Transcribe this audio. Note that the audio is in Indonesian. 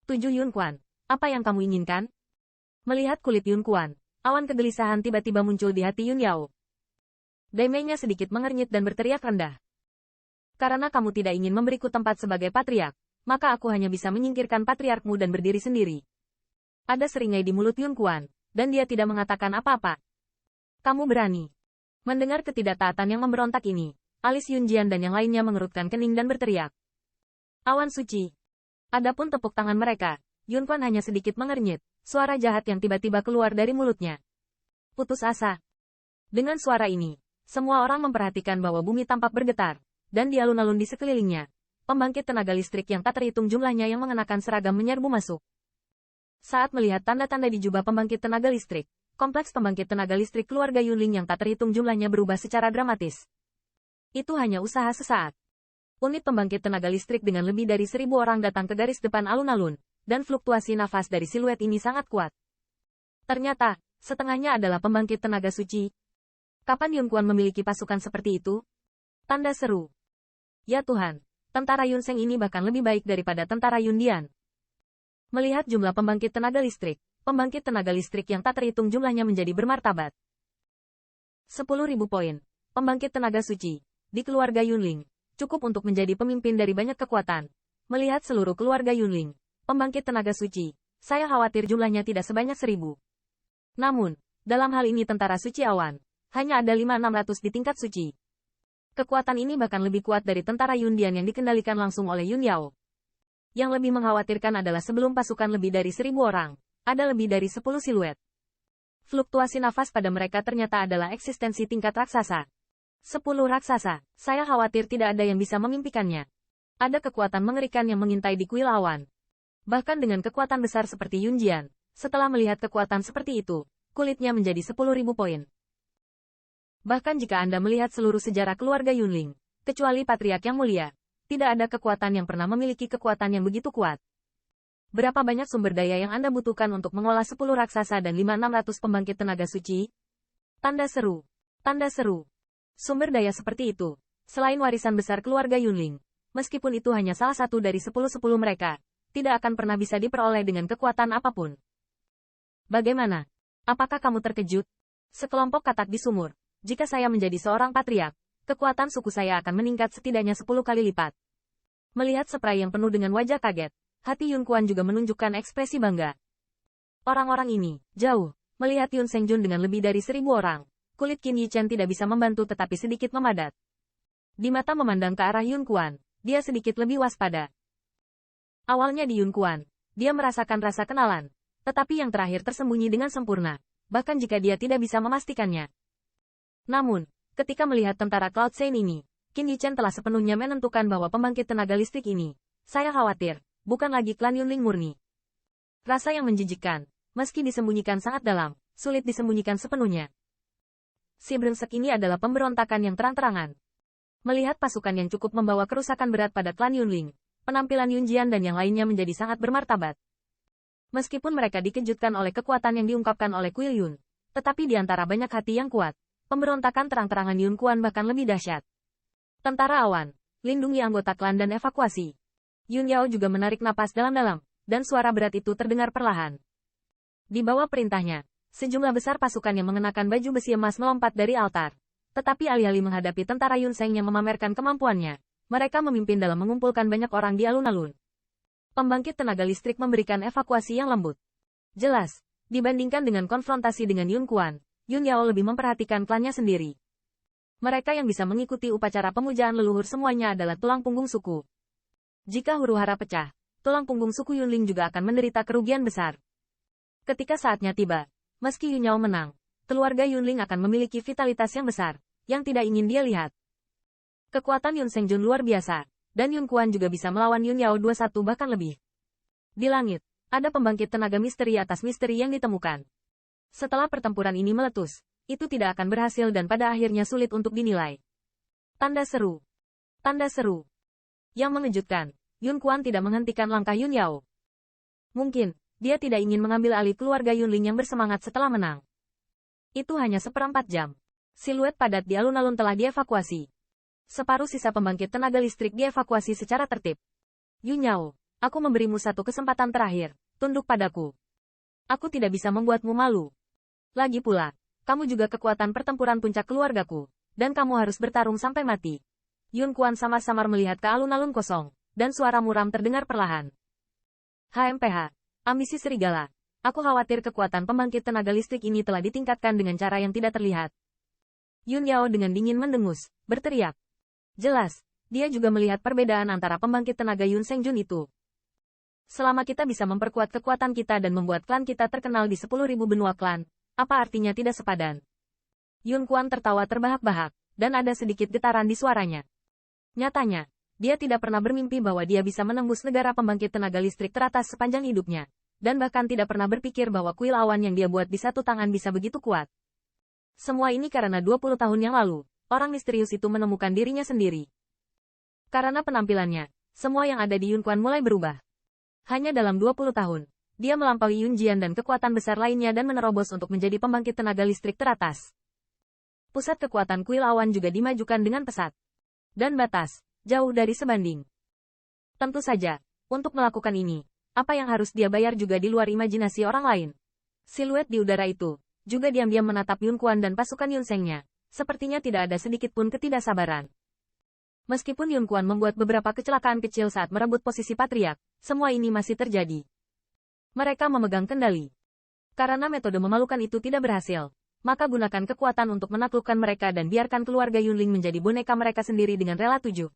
7 Yun Kuan, apa yang kamu inginkan? Melihat kulit Yun Kuan, awan kegelisahan tiba-tiba muncul di hati Yun Yao. Daimei-nya sedikit mengernyit dan berteriak rendah. Karena kamu tidak ingin memberiku tempat sebagai patriark, maka aku hanya bisa menyingkirkan patriarkmu dan berdiri sendiri. Ada seringai di mulut Yun Kuan, dan dia tidak mengatakan apa-apa. Kamu berani. Mendengar ketidaktaatan yang memberontak ini, alis Yun Jian dan yang lainnya mengerutkan kening dan berteriak. Awan suci. Adapun tepuk tangan mereka, Yun Kuan hanya sedikit mengernyit, suara jahat yang tiba-tiba keluar dari mulutnya. Putus asa. Dengan suara ini, semua orang memperhatikan bahwa bumi tampak bergetar, dan di alun-alun di sekelilingnya, pembangkit tenaga listrik yang tak terhitung jumlahnya yang mengenakan seragam menyerbu masuk. Saat melihat tanda-tanda di jubah pembangkit tenaga listrik, kompleks pembangkit tenaga listrik keluarga Yunling yang tak terhitung jumlahnya berubah secara dramatis. Itu hanya usaha sesaat. Unit pembangkit tenaga listrik dengan lebih dari 1.000 orang datang ke garis depan alun-alun, dan fluktuasi nafas dari siluet ini sangat kuat. Ternyata, setengahnya adalah pembangkit tenaga suci. Kapan Yun Kuan memiliki pasukan seperti itu? Tanda seru. Ya Tuhan, tentara Yun Seng ini bahkan lebih baik daripada tentara Yun Dian. Melihat jumlah pembangkit tenaga listrik yang tak terhitung jumlahnya menjadi bermartabat. 10.000 poin, pembangkit tenaga suci, di keluarga Yunling, cukup untuk menjadi pemimpin dari banyak kekuatan. Melihat seluruh keluarga Yunling, pembangkit tenaga suci, saya khawatir jumlahnya tidak sebanyak 1.000. Namun, dalam hal ini tentara suci awan, hanya ada 5.600 di tingkat suci. Kekuatan ini bahkan lebih kuat dari tentara Yun Dian yang dikendalikan langsung oleh Yun Yao. Yang lebih mengkhawatirkan adalah sebelum pasukan lebih dari 1.000 orang, ada lebih dari 10 siluet. Fluktuasi nafas pada mereka ternyata adalah eksistensi tingkat raksasa. 10 raksasa, saya khawatir tidak ada yang bisa memimpikannya. Ada kekuatan mengerikan yang mengintai di kuil awan. Bahkan dengan kekuatan besar seperti Yun Jian, setelah melihat kekuatan seperti itu, kulitnya menjadi 10.000 poin. Bahkan jika Anda melihat seluruh sejarah keluarga Yunling, kecuali patriark yang mulia, tidak ada kekuatan yang pernah memiliki kekuatan yang begitu kuat. Berapa banyak sumber daya yang Anda butuhkan untuk mengolah 10 raksasa dan 5.600 pembangkit tenaga suci? Tanda seru. Tanda seru. Sumber daya seperti itu, selain warisan besar keluarga Yunling, meskipun itu hanya salah satu dari 10-10 mereka, tidak akan pernah bisa diperoleh dengan kekuatan apapun. Bagaimana? Apakah kamu terkejut? Sekelompok katak di sumur. Jika saya menjadi seorang patriark, kekuatan suku saya akan meningkat setidaknya 10 kali lipat. Melihat spray yang penuh dengan wajah kaget, hati Yun Kuan juga menunjukkan ekspresi bangga. Orang-orang ini, jauh, melihat Yun Seng Jun dengan lebih dari 1.000 orang, kulit Qin Yi Chen tidak bisa membantu tetapi sedikit memadat. Di mata memandang ke arah Yun Kuan, dia sedikit lebih waspada. Awalnya di Yun Kuan, dia merasakan rasa kenalan, tetapi yang terakhir tersembunyi dengan sempurna, bahkan jika dia tidak bisa memastikannya. Namun, ketika melihat tentara Cloud Saint ini, Qin Yi Chen telah sepenuhnya menentukan bahwa pembangkit tenaga listrik ini, saya khawatir, bukan lagi klan Yunling murni. Rasa yang menjijikkan, meski disembunyikan sangat dalam, sulit disembunyikan sepenuhnya. Si brengsek ini adalah pemberontakan yang terang-terangan. Melihat pasukan yang cukup membawa kerusakan berat pada klan Yunling, penampilan Yun Jian dan yang lainnya menjadi sangat bermartabat. Meskipun mereka dikejutkan oleh kekuatan yang diungkapkan oleh Kuil Yun, tetapi di antara banyak hati yang kuat, pemberontakan terang-terangan Yun Kuan bahkan lebih dahsyat. Tentara awan, lindungi anggota klan dan evakuasi. Yun Yao juga menarik napas dalam-dalam, dan suara berat itu terdengar perlahan. Di bawah perintahnya, sejumlah besar pasukan yang mengenakan baju besi emas melompat dari altar. Tetapi alih-alih menghadapi tentara Yun Seng yang memamerkan kemampuannya, mereka memimpin dalam mengumpulkan banyak orang di alun-alun. Pembangkit tenaga listrik memberikan evakuasi yang lembut. Jelas, dibandingkan dengan konfrontasi dengan Yun Kuan, Yun Yao lebih memperhatikan klannya sendiri. Mereka yang bisa mengikuti upacara pemujaan leluhur semuanya adalah tulang punggung suku. Jika huru-hara pecah, tulang punggung suku Yunling juga akan menderita kerugian besar. Ketika saatnya tiba, meski Yun Yao menang, keluarga Yunling akan memiliki vitalitas yang besar, yang tidak ingin dia lihat. Kekuatan Yun Seng Jun luar biasa, dan Yun Kuan juga bisa melawan Yun Yao 21 bahkan lebih. Di langit, ada pembangkit tenaga misteri atas misteri yang ditemukan. Setelah pertempuran ini meletus, itu tidak akan berhasil dan pada akhirnya sulit untuk dinilai. Tanda seru. Tanda seru. Yang mengejutkan, Yun Kuan tidak menghentikan langkah Yun Yao. Mungkin, dia tidak ingin mengambil alih keluarga Yunling yang bersemangat setelah menang. Itu hanya seperempat jam. Siluet padat di alun-alun telah dievakuasi. Separuh sisa pembangkit tenaga listrik dievakuasi secara tertib. Yun Yao, Aku memberimu satu kesempatan terakhir, tunduk padaku. Aku tidak bisa membuatmu malu. Lagi pula, kamu juga kekuatan pertempuran puncak keluargaku, dan kamu harus bertarung sampai mati. Yun Kuan samar-samar melihat ke alun-alun kosong, dan suara muram terdengar perlahan. HMPH, ambisi serigala. Aku khawatir kekuatan pembangkit tenaga listrik ini telah ditingkatkan dengan cara yang tidak terlihat. Yun Yao dengan dingin mendengus, berteriak. Jelas, dia juga melihat perbedaan antara pembangkit tenaga Yun Sengjun itu. Selama kita bisa memperkuat kekuatan kita dan membuat klan kita terkenal di 10.000 benua klan, apa artinya tidak sepadan? Yun Kuan tertawa terbahak-bahak, dan ada sedikit getaran di suaranya. Nyatanya, dia tidak pernah bermimpi bahwa dia bisa menembus negara pembangkit tenaga listrik teratas sepanjang hidupnya, dan bahkan tidak pernah berpikir bahwa kuil awan yang dia buat di satu tangan bisa begitu kuat. Semua ini karena 20 tahun yang lalu, orang misterius itu menemukan dirinya sendiri. Karena penampilannya, semua yang ada di Yun Kuan mulai berubah. Hanya dalam 20 tahun, dia melampaui Yun Jian dan kekuatan besar lainnya dan menerobos untuk menjadi pembangkit tenaga listrik teratas. Pusat kekuatan kuil awan juga dimajukan dengan pesat. Dan batas, jauh dari sebanding. Tentu saja, untuk melakukan ini, apa yang harus dia bayar juga di luar imajinasi orang lain. Siluet di udara itu, juga diam-diam menatap Yun Kuan dan pasukan Yun Seng-nya, sepertinya tidak ada sedikit pun ketidaksabaran. Meskipun Yun Kuan membuat beberapa kecelakaan kecil saat merebut posisi patriark, semua ini masih terjadi. Mereka memegang kendali. Karena metode memalukan itu tidak berhasil, maka gunakan kekuatan untuk menaklukkan mereka dan biarkan keluarga Yunling menjadi boneka mereka sendiri dengan rela 7.